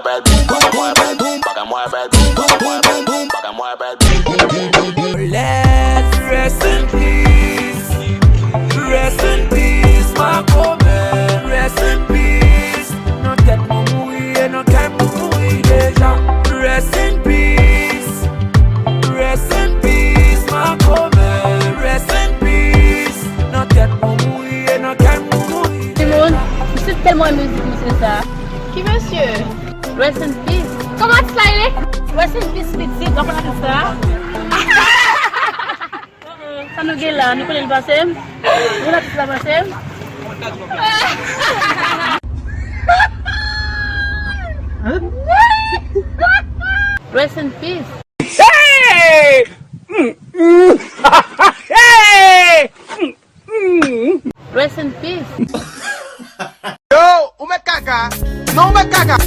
mueve el boom, pa' que mueve el boom, pa' que mueve el boom, pa' que mueve el boom, pa' que mueve el boom. Let's rest in peace. Rest in peace, Malcolm. Rest in peace. No tête mon mouillé, no calme mon mouillé déjà. Rest in peace. Rest in peace, Malcolm. Rest in peace. No tête mon mouillé, no calme mon mouillé. Simone, c'est tellement musique, monsieur ça. Qui monsieur? Rest in peace. Comment cela il est? Rest in peace, petit, on connaît ça. Ça nous gueule là, nous connaissons le passé. Nous l'avons tout passé. Rest in peace. Hey! Hey! Rest in peace. Yo, me caga. No me caga.